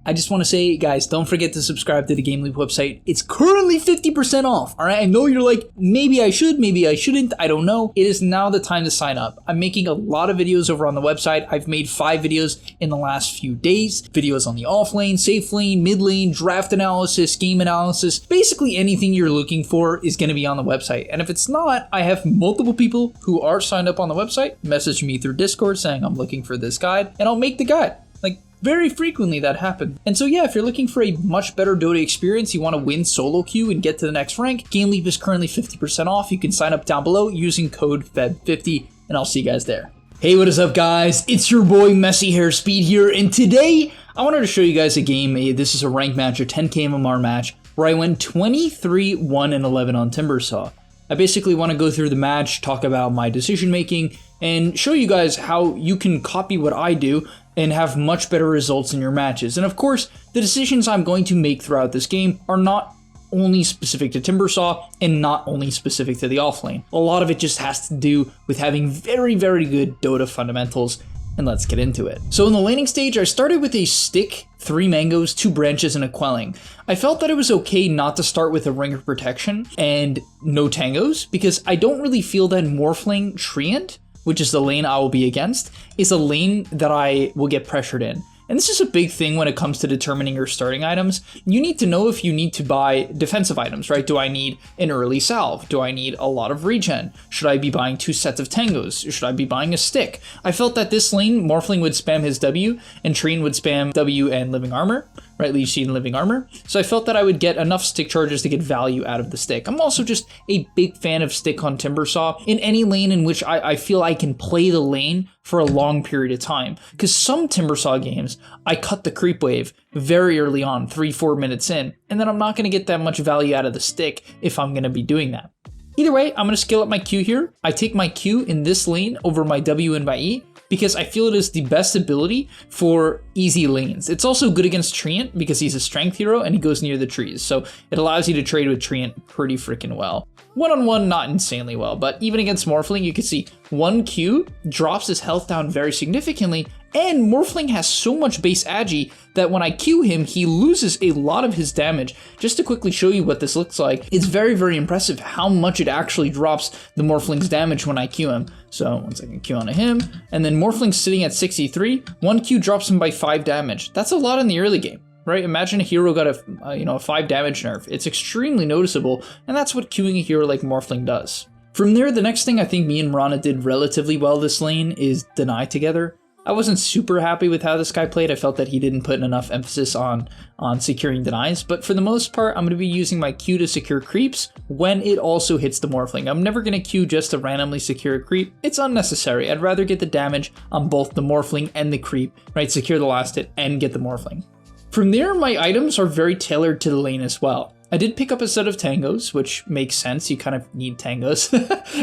I just want to say, guys, don't forget to subscribe to the Game Loop website. It's currently 50% off, all right? I know you're like, maybe I should, maybe I shouldn't, I don't know. It is now the time to sign up. I'm making a lot of videos over on the website. I've made 5 videos in the last few days. Videos on the off lane, safe lane, mid lane, draft analysis, game analysis. Basically anything you're looking for is going to be on the website. And if it's not, I have multiple people who are signed up on the website message me through Discord saying I'm looking for this guide, and I'll make the guide. Like, very frequently that happens. And so yeah, if you're looking for a much better Dota experience, you want to win solo queue and get to the next rank, Game Leap is currently 50% off. You can sign up down below using code FEB50, and I'll see you guys there. Hey, what is up, guys? It's your boy Messy Hair Speed here, and today I wanted to show you guys a game. This is a ranked match, a 10k MMR match, where I went 23-1-11 on TIMBERSAW. I basically want to go through the match, talk about my decision making, and show you guys how you can copy what I do and have much better results in your matches. And of course, the decisions I'm going to make throughout this game are not only specific to TIMBERSAW and not only specific to the offlane. A lot of it just has to do with having very, very good Dota fundamentals, and let's get into it. So in the laning stage, I started with a stick, 3 mangoes, 2 branches, and a quelling. I felt that it was okay not to start with a ring of protection and no tangos, because I don't really feel that Morphling Treant, which is the lane I will be against, is a lane that I will get pressured in. And this is a big thing when it comes to determining your starting items. You need to know if you need to buy defensive items, right? Do I need an early salve? Do I need a lot of regen? Should I be buying 2 sets of tangos? Should I be buying a stick? I felt that this lane, Morphling would spam his W, and Treant would spam W and living armor, right? Leech Seed and living armor. So I felt that I would get enough stick charges to get value out of the stick. I'm also just a big fan of stick on TIMBERSAW in any lane in which I feel I can play the lane for a long period of time. Because some TIMBERSAW games, I cut the creep wave very early on, 3-4 minutes in, and then I'm not going to get that much value out of the stick if I'm going to be doing that. Either way, I'm going to scale up my Q here. I take my Q in this lane over my W and my E, because I feel it is the best ability for easy lanes. It's also good against Treant because he's a strength hero and he goes near the trees. So it allows you to trade with Treant pretty freaking well. One-on-one, not insanely well, but even against Morphling, you can see 1 Q drops his health down very significantly, and Morphling has so much base agi that when I Q him, he loses a lot of his damage. Just to quickly show you what this looks like, it's very, very impressive how much it actually drops the Morphling's damage when I Q him. So one second, Q onto him, and then Morphling's sitting at 63, 1 Q drops him by 5 damage. That's a lot in the early game. Right? Imagine a hero got a 5 damage nerf. It's extremely noticeable, and that's what queuing a hero like Morphling does. From there, the next thing I think me and Mirana did relatively well this lane is deny together. I wasn't super happy with how this guy played. I felt that he didn't put enough emphasis on securing denies, but for the most part, I'm going to be using my Q to secure creeps when it also hits the Morphling. I'm never going to Q just to randomly secure a creep. It's unnecessary. I'd rather get the damage on both the Morphling and the creep, right? Secure the last hit and get the Morphling. From there, my items are very tailored to the lane as well. I did pick up a set of tangos, which makes sense. You kind of need tangos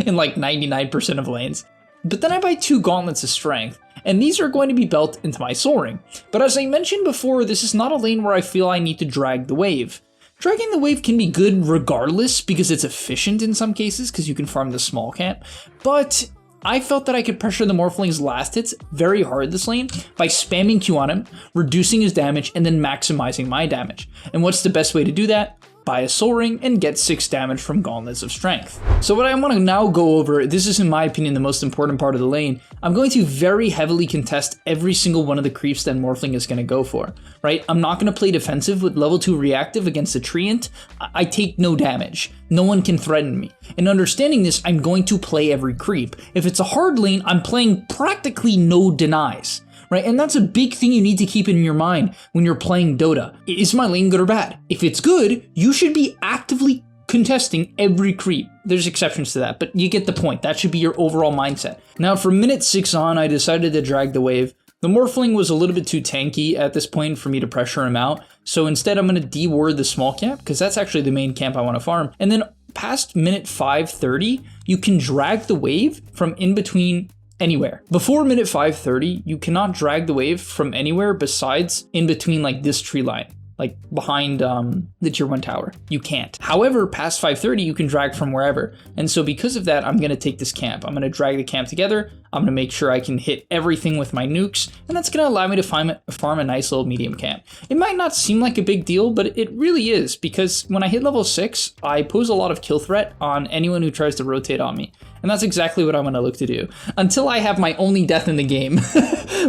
in like 99% of lanes. But then I buy 2 gauntlets of strength, and these are going to be built into my soul ring. But as I mentioned before, this is not a lane where I feel I need to drag the wave. Dragging the wave can be good regardless because it's efficient in some cases because you can farm the small camp, but I felt that I could pressure the Morphling's last hits very hard this lane by spamming Q on him, reducing his damage, and then maximizing my damage. And what's the best way to do that? Buy a soul ring and get 6 damage from gauntlets of strength. So what I want to now go over, this is in my opinion the most important part of the lane, I'm going to very heavily contest every single one of the creeps that Morphling is going to go for, right? I'm not going to play defensive with level 2 reactive against a Treant. I take no damage. No one can threaten me. And understanding this, I'm going to play every creep. If it's a hard lane, I'm playing practically no denies. Right? And that's a big thing you need to keep in your mind when you're playing Dota. Is my lane good or bad? If it's good, you should be actively contesting every creep. There's exceptions to that, but you get the point. That should be your overall mindset. Now, from minute 6 on, I decided to drag the wave. The Morphling was a little bit too tanky at this point for me to pressure him out. So instead, I'm going to deward the small camp, because that's actually the main camp I want to farm. And then past minute 5:30, you can drag the wave from in between anywhere. Before minute 5:30, you cannot drag the wave from anywhere besides in between like this tree line. like behind the tier 1 tower. You can't. However, past 530, you can drag from wherever. And so because of that, I'm going to take this camp. I'm going to drag the camp together. I'm going to make sure I can hit everything with my nukes, and that's going to allow me to farm a nice little medium camp. It might not seem like a big deal, but it really is, because when I hit level 6, I pose a lot of kill threat on anyone who tries to rotate on me. And that's exactly what I'm going to look to do until I have my only death in the game,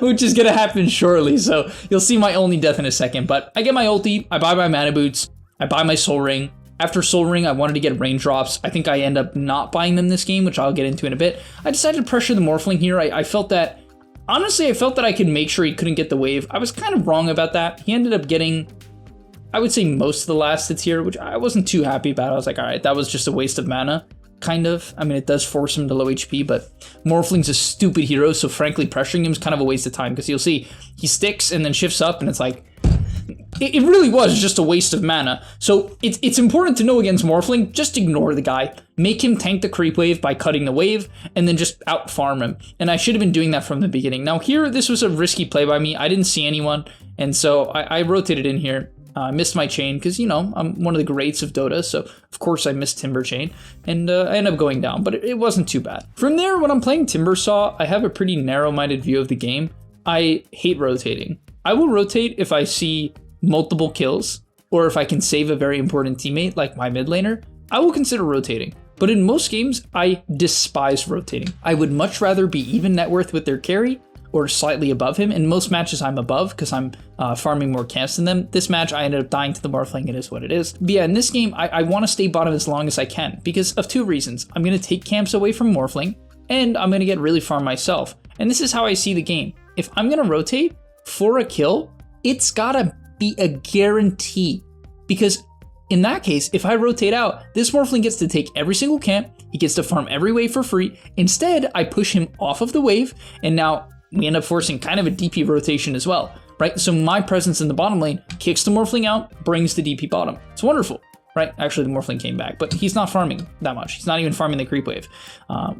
which is going to happen shortly. So you'll see my only death in a second, but I get my ulti, I buy my mana boots, I buy my soul ring. After Soul Ring, I wanted to get raindrops. I think I end up not buying them this game, which I'll get into in a bit. I decided to pressure the Morphling here. I felt that, honestly, I felt that I could make sure he couldn't get the wave. I was kind of wrong about that. He ended up getting, I would say, most of the last hits here, which I wasn't too happy about. I was like, all right, that was just a waste of mana, kind of. I mean, it does force him to low HP, but Morphling's a stupid hero, so frankly, pressuring him is kind of a waste of time, because you'll see he sticks and then shifts up, and it's like, it really was just a waste of mana. So it's important to know against Morphling, just ignore the guy. Make him tank the creep wave by cutting the wave, and then just out farm him. And I should have been doing that from the beginning. Now here, this was a risky play by me. I didn't see anyone, and so I rotated in here. I missed my chain, because, you know, I'm one of the greats of Dota, so of course I missed Timber Chain, and I ended up going down, but it wasn't too bad. From there, when I'm playing Timbersaw, I have a pretty narrow-minded view of the game. I hate rotating. I will rotate if I see multiple kills, or if I can save a very important teammate like my mid laner, I will consider rotating. But in most games, I despise rotating. I would much rather be even net worth with their carry, or slightly above him. In most matches, I'm above, because I'm farming more camps than them. This match, I ended up dying to the Morphling. It is what it is. But yeah, in this game, I want to stay bottom as long as I can, because of two reasons. I'm going to take camps away from Morphling, and I'm going to get really farm myself. And this is how I see the game. If I'm going to rotate for a kill, it's got to be a guarantee, because in that case, if I rotate out, this Morphling gets to take every single camp, he gets to farm every wave for free. Instead, I push him off of the wave, and now we end up forcing kind of a DP rotation as well, right? So my presence in the bottom lane kicks the Morphling out, brings the DP bottom. It's wonderful, right? Actually, the Morphling came back, but he's not farming that much. He's not even farming the creep wave.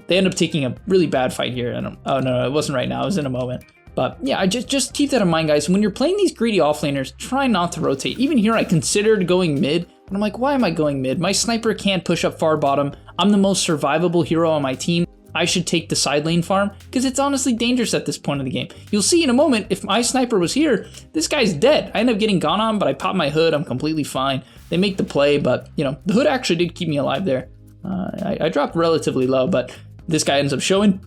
They end up taking a really bad fight here, and oh no, it wasn't right now, it was in a moment. But yeah, I just keep that in mind, guys. When you're playing these greedy offlaners, try not to rotate. Even here, I considered going mid, and I'm like, why am I going mid? My sniper can't push up far bottom. I'm the most survivable hero on my team. I should take the side lane farm, because it's honestly dangerous at this point of the game. You'll see in a moment, if my sniper was here, this guy's dead. I end up getting gone on, but I pop my hood, I'm completely fine. They make the play, but you know, the hood actually did keep me alive there. I dropped relatively low, but this guy ends up showing,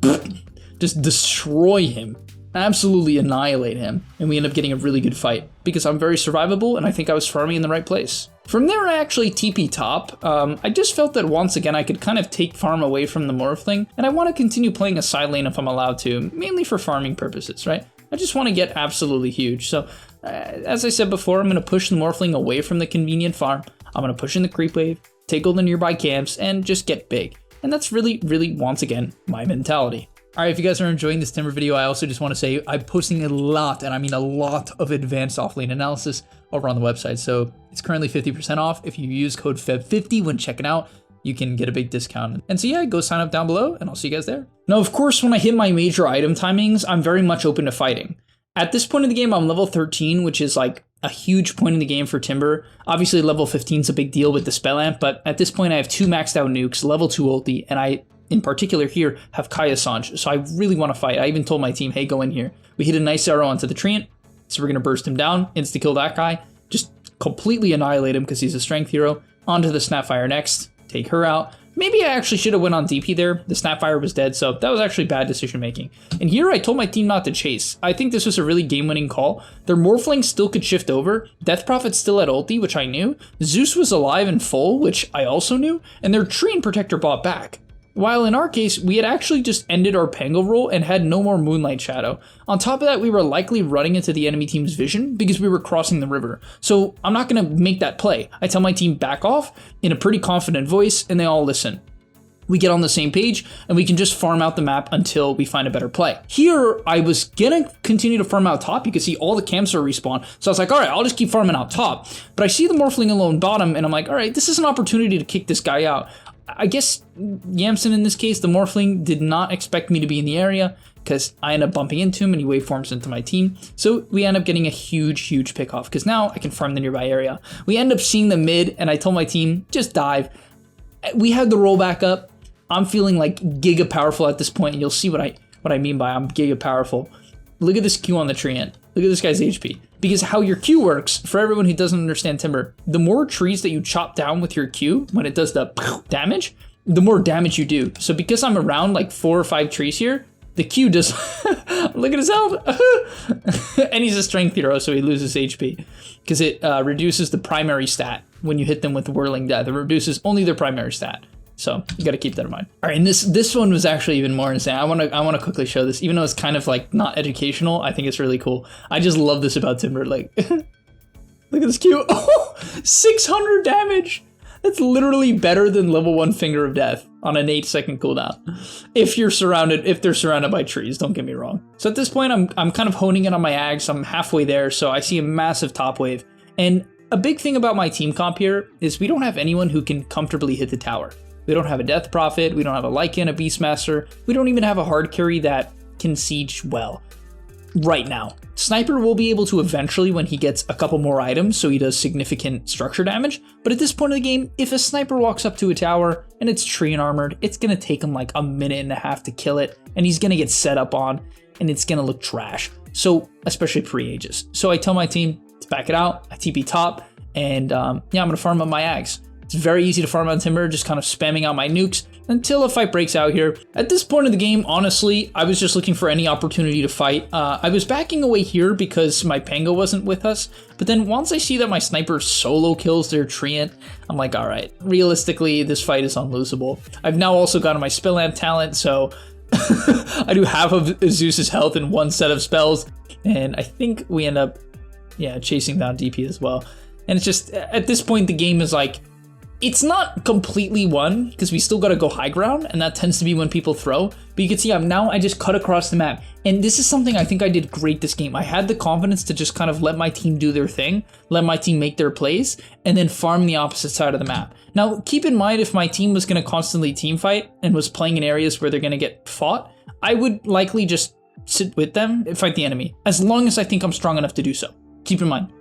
just destroy him. Absolutely annihilate him, and we end up getting a really good fight because I'm very survivable and I think I was farming in the right place. From there, I actually TP top. I just felt that once again I could kind of take farm away from the Morphling, and I want to continue playing a side lane if I'm allowed to, mainly for farming purposes, right? I just want to get absolutely huge. So as I said before, I'm going to push the Morphling away from the convenient farm. I'm going to push in the creep wave, take all the nearby camps, and just get big. And that's really, once again, my mentality. All right, if you guys are enjoying this Timber video, I also just want to say I'm posting a lot, and I mean a lot of advanced offlane analysis over on the website. So it's currently 50% off. If you use code FEB50 when checking out, you can get a big discount. And so yeah, go sign up down below, and I'll see you guys there. Now, of course, when I hit my major item timings, I'm very much open to fighting. At this point in the game, I'm level 13, which is like a huge point in the game for Timber. Obviously, level 15 is a big deal with the spell amp, but at this point, I have 2 maxed out nukes, level 2 ulti, and I, in particular here, have Kaya Sanj, so I really want to fight. I even told my team, hey, go in here. We hit a nice arrow onto the treant, so we're going to burst him down, insta-kill that guy, just completely annihilate him because he's a strength hero. Onto the Snapfire next, take her out. Maybe I actually should have went on DP there. The Snapfire was dead, so that was actually bad decision making. And here I told my team not to chase. I think this was a really game-winning call. Their Morphling still could shift over. Death Prophet's still at ulti, which I knew. Zeus was alive and full, which I also knew. And their Treant Protector bought back. While in our case, we had actually just ended our Pango roll and had no more Moonlight Shadow. On top of that, we were likely running into the enemy team's vision because we were crossing the river. So I'm not going to make that play. I tell my team back off in a pretty confident voice, and they all listen. We get on the same page, and we can just farm out the map until we find a better play. Here, I was gonna continue to farm out top. You can see all the camps are respawn. So I was like, all right, I'll just keep farming out top. But I see the Morphling alone bottom, and I'm like, all right, this is an opportunity to kick this guy out. I guess Yamson in this case, the Morphling, did not expect me to be in the area. because I end up bumping into him and he waveforms into my team. So we end up getting a huge pick off because now I can farm the nearby area. We end up seeing the mid and I told my team, just dive. We had the roll back up. I'm feeling like giga powerful at this point, and you'll see what I mean by I'm giga powerful. Look at this Q on the treant. Look at this guy's HP. Because how your Q works, for everyone who doesn't understand Timber, the more trees that you chop down with your Q when it does the damage, the more damage you do. So because I'm around like 4 or 5 trees here, the Q does, look at his health. And he's a strength hero, so he loses HP. Because it reduces the primary stat when you hit them with Whirling Death. It reduces only their primary stat. So you got to keep that in mind. All right, and this one was actually even more insane. I want to quickly show this, even though it's kind of like not educational. I think it's really cool. I just love this about Timber. Like, look at this Q. Oh, 600 damage. That's literally better than level 1 Finger of Death on an 8-second cooldown. If they're surrounded by trees, don't get me wrong. So at this point, I'm kind of honing in on my Ags. I'm halfway there, so I see a massive top wave. And a big thing about my team comp here is we don't have anyone who can comfortably hit the tower. We don't have a Death Prophet, we don't have a Lycan, a Beastmaster, we don't even have a hard carry that can siege well. Right now. Sniper will be able to eventually when he gets a couple more items, so he does significant structure damage, but at this point of the game, if a sniper walks up to a tower and it's tree and armored, it's gonna take him like a minute and a half to kill it, and he's gonna get set up on, and it's gonna look trash. So, especially pre-Aegis. So I tell my team to back it out, I TP top, and yeah, I'm gonna farm up my Ags. It's very easy to farm on Timber, just kind of spamming out my nukes until a fight breaks out here. At this point of the game, honestly, I was just looking for any opportunity to fight. I was backing away here because my Pango wasn't with us, but then once I see that my sniper solo kills their treant, I'm like, all right, realistically, this fight is unlosable. I've now also gotten my Spell Amp talent, so I do half of Zeus's health in one set of spells, and I think we end up, yeah, chasing down DP as well. And it's just, at this point, the game is like, it's not completely won because we still got to go high ground, and that tends to be when people throw. But you can see now I just cut across the map, and this is something I think I did great this game. I had the confidence to just kind of let my team do their thing, let my team make their plays, and then farm the opposite side of the map. Now, keep in mind, if my team was going to constantly team fight and was playing in areas where they're going to get fought, I would likely just sit with them and fight the enemy, as long as I think I'm strong enough to do so. Keep in mind.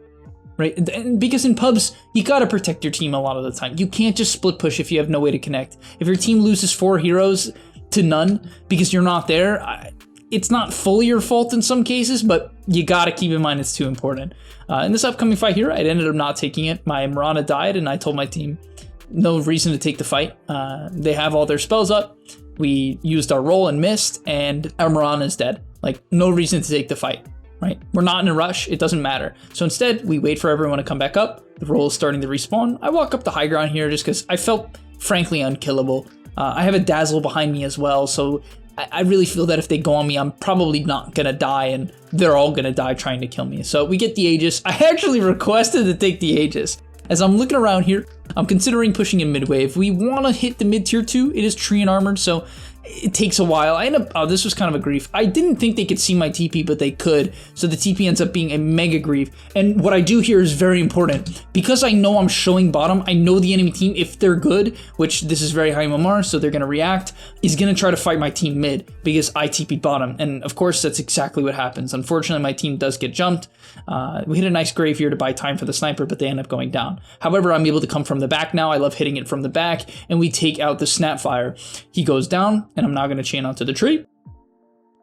Right, and because in pubs, you gotta protect your team a lot of the time. You can't just split push if you have no way to connect. If your team loses 4 heroes to none because you're not there, it's not fully your fault in some cases, but you gotta keep in mind it's too important. In this upcoming fight here, I ended up not taking it. My Mirana died, and I told my team no reason to take the fight. They have all their spells up. We used our roll and missed, and our Mirana is dead. Like, no reason to take the fight. Right? We're not in a rush, it doesn't matter. So instead, we wait for everyone to come back up. The roll is starting to respawn. I walk up the high ground here just because I felt, frankly, unkillable. I have a Dazzle behind me as well, so I really feel that if they go on me, I'm probably not gonna die, and they're all gonna die trying to kill me. So we get the Aegis. I actually requested to take the Aegis. As I'm looking around here, I'm considering pushing in midway. If we want to hit the mid tier 2, it is tree and armored, so it takes a while. I end up, oh, this was kind of a grief. I didn't think they could see my TP, but they could. So the TP ends up being a mega grief. And what I do here is very important. Because I know I'm showing bottom, I know the enemy team, if they're good, which this is very high MMR, so they're going to react, is going to try to fight my team mid because I TP bottom. And of course, that's exactly what happens. Unfortunately, my team does get jumped. We hit a nice grave here to buy time for the sniper, but they end up going down. However, I'm able to come from the back now. I love hitting it from the back, and we take out the Snapfire. He goes down, and I'm now going to chain onto the tree,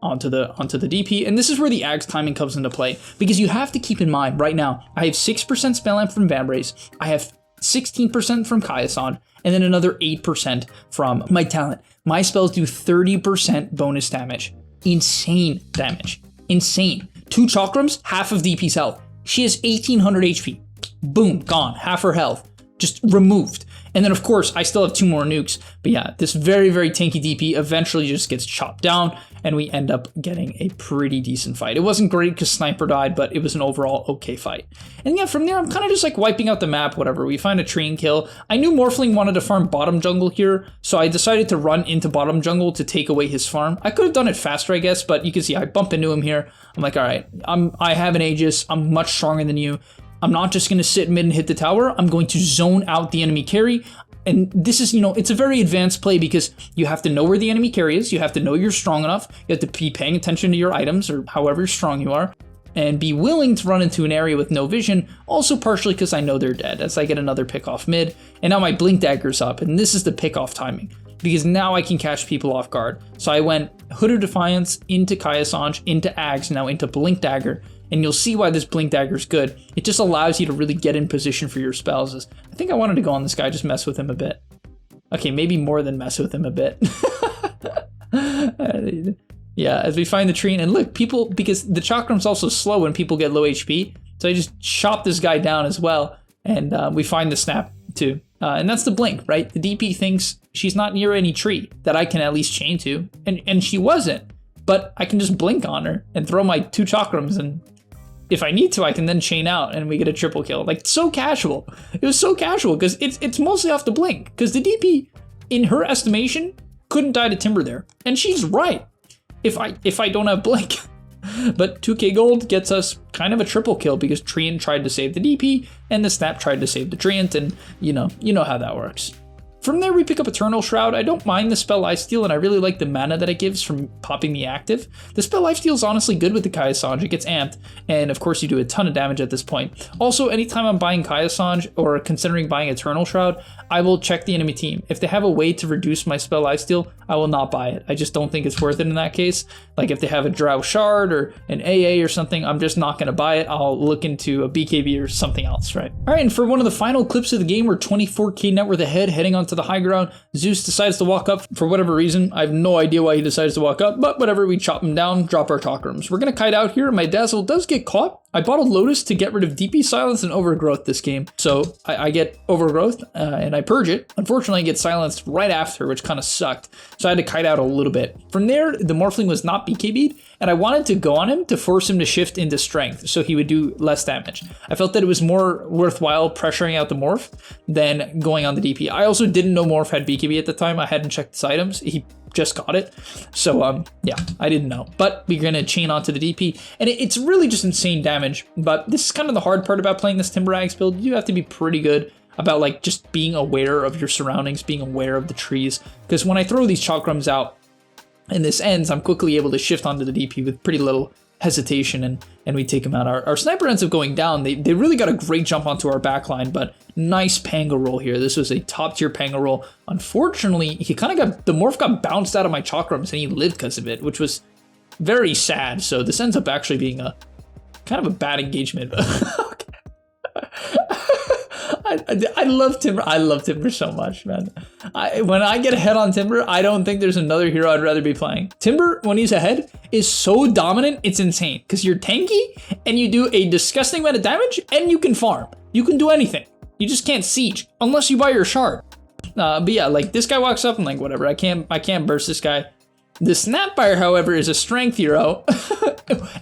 onto the DP, and this is where the Ag's timing comes into play, because you have to keep in mind, right now, I have 6% Spell Amp from Vambrace, I have 16% from Kayasan, and then another 8% from my talent. My spells do 30% bonus damage. Insane damage. Insane. 2 Chakrams, half of DP's health. She has 1800 HP. Boom, gone. Half her health. Just removed. And then, of course, I still have 2 more nukes. But yeah, this very, very tanky DP eventually just gets chopped down, and we end up getting a pretty decent fight. It wasn't great because Sniper died, but it was an overall okay fight. And yeah, from there, I'm kind of just like wiping out the map, whatever. We find a tree and kill. I knew Morphling wanted to farm bottom jungle here, so I decided to run into bottom jungle to take away his farm. I could have done it faster, I guess, but you can see I bump into him here. I'm like, all right, I have an Aegis. I'm much stronger than you. I'm not just going to sit mid and hit the tower. I'm going to zone out the enemy carry. And this is, you know, it's a very advanced play because you have to know where the enemy carry is. You have to know you're strong enough. You have to be paying attention to your items or however strong you are. And be willing to run into an area with no vision, also partially because I know they're dead as I get another pick off mid. And now my blink dagger's up, and this is the pick off timing because now I can catch people off guard. So I went Hood of Defiance into Kaya-Sange, into Ags, now into blink dagger. And you'll see why this blink dagger is good. It just allows you to really get in position for your spells. I think I wanted to go on this guy, just mess with him a bit. Okay, maybe more than mess with him a bit. Yeah, as we find the tree, and look, people, because the Chakram's also slow when people get low HP, so I just chop this guy down as well, and we find the snap too. And that's the blink, right? The DP thinks she's not near any tree that I can at least chain to, and she wasn't, but I can just blink on her and throw my 2 Chakrams, and if I need to, I can then chain out and we get a triple kill. Like, so casual. It was so casual because it's mostly off the blink, because the DP, in her estimation, couldn't die to Timber there, and she's right. If I don't have blink. But 2k gold gets us kind of a triple kill because Treant tried to save the DP and the snap tried to save the Treant, and you know how that works. From there, we pick up Eternal Shroud. I don't mind the spell Lifesteal, and I really like the mana that it gives from popping the active. The spell Lifesteal is honestly good with the Kaya-Sange. It gets amped, and of course you do a ton of damage at this point. Also, anytime I'm buying Kaya-Sange or considering buying Eternal Shroud, I will check the enemy team. If they have a way to reduce my spell Lifesteal, I will not buy it. I just don't think it's worth it in that case. Like if they have a Drow Shard or an AA or something, I'm just not going to buy it. I'll look into a BKB or something else, right? All right, and for one of the final clips of the game, we're 24k net worth ahead, heading onto the high ground. Zeus decides to walk up for whatever reason. I have no idea why he decides to walk up, but whatever, we chop him down, drop our Chakrams. We're going to kite out here, and my Dazzle does get caught. I bought a Lotus to get rid of DP Silence and Overgrowth this game. So I get Overgrowth and I purge it. Unfortunately, I get silenced right after, which kind of sucked. So I had to kite out a little bit. From there, the Morphling was not BKB'd, and I wanted to go on him to force him to shift into Strength so he would do less damage. I felt that it was more worthwhile pressuring out the Morph than going on the DP. I also didn't know Morph had BKB at the time. I hadn't checked his items. He just got it. So yeah, I didn't know. But we're going to chain onto the DP, and it's really just insane damage. But this is kind of the hard part about playing this Timber Axe build. You have to be pretty good about like just being aware of your surroundings, being aware of the trees. Because when I throw these Chakrams out and this ends, I'm quickly able to shift onto the DP with pretty little hesitation, and we take him out. Our sniper ends up going down. They really got a great jump onto our backline, but nice Pango roll here. This was a top tier Pango roll. Unfortunately, he kind of got, the Morph got bounced out of my Chakrams and he lived because of it, which was very sad. So this ends up actually being a kind of a bad engagement. I love Timber. I love Timber so much, man. When I get ahead on Timber, I don't think there's another hero I'd rather be playing. Timber, when he's ahead, is so dominant, it's insane. Because you're tanky, and you do a disgusting amount of damage, and you can farm. You can do anything. You just can't siege, unless you buy your shard. But yeah, like, this guy walks up, and like, whatever, I can't burst this guy. The Snapfire, however, is a strength hero.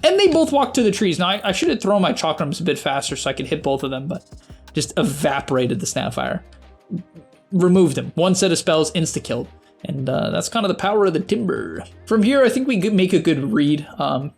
And they both walk to the trees. Now, I should have thrown my Chakrams a bit faster so I could hit both of them, but just evaporated the Snapfire. Removed him. One set of spells, insta-killed. And that's kind of the power of the Timber. From here, I think we could make a good read.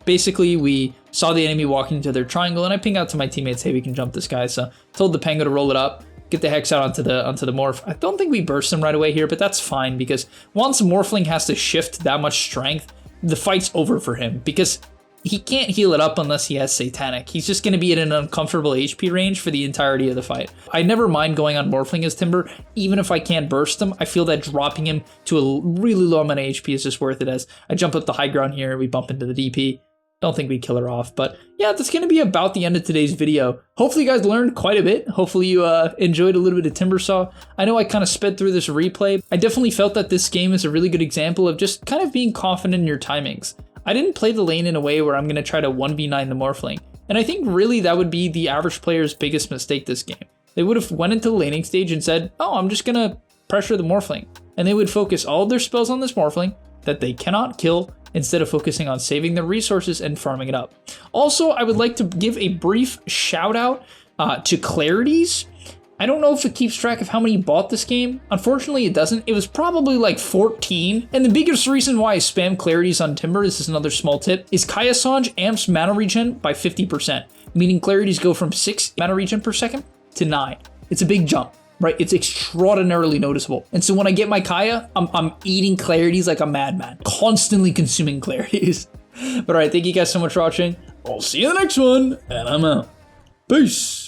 Basically, we saw the enemy walking into their triangle, and I ping out to my teammates, hey, we can jump this guy. So told the Pango to roll it up, get the Hex out onto the Morph. I don't think we burst him right away here, but that's fine, because once Morphling has to shift that much strength, the fight's over for him, because he can't heal it up unless he has Satanic. He's just going to be at an uncomfortable HP range for the entirety of the fight. I never mind going on Morphling as Timber, even if I can't burst him. I feel that dropping him to a really low amount of HP is just worth it, as I jump up the high ground here, we bump into the DP. Don't think we kill her off, but yeah, that's going to be about the end of today's video. Hopefully you guys learned quite a bit. Hopefully you enjoyed a little bit of Timbersaw. I know I kind of sped through this replay. I definitely felt that this game is a really good example of just kind of being confident in your timings. I didn't play the lane in a way where I'm going to try to 1v9 the Morphling, and I think really that would be the average player's biggest mistake this game. They would have went into the laning stage and said, oh, I'm just going to pressure the Morphling, and they would focus all of their spells on this Morphling that they cannot kill, instead of focusing on saving their resources and farming it up. Also, I would like to give a brief shout out to Clarities. I don't know if it keeps track of how many bought this game. Unfortunately, it doesn't. It was probably like 14. And the biggest reason why I spam Clarities on Timber, this is another small tip, is Kaya-Sange amps mana regen by 50%, meaning Clarities go from 6 mana regen per second to 9. It's a big jump. right? It's extraordinarily noticeable. And so when I get my Kaya, I'm eating clarities like a madman, constantly consuming clarities. But all right, thank you guys so much for watching. I'll see you in the next one, and I'm out. Peace.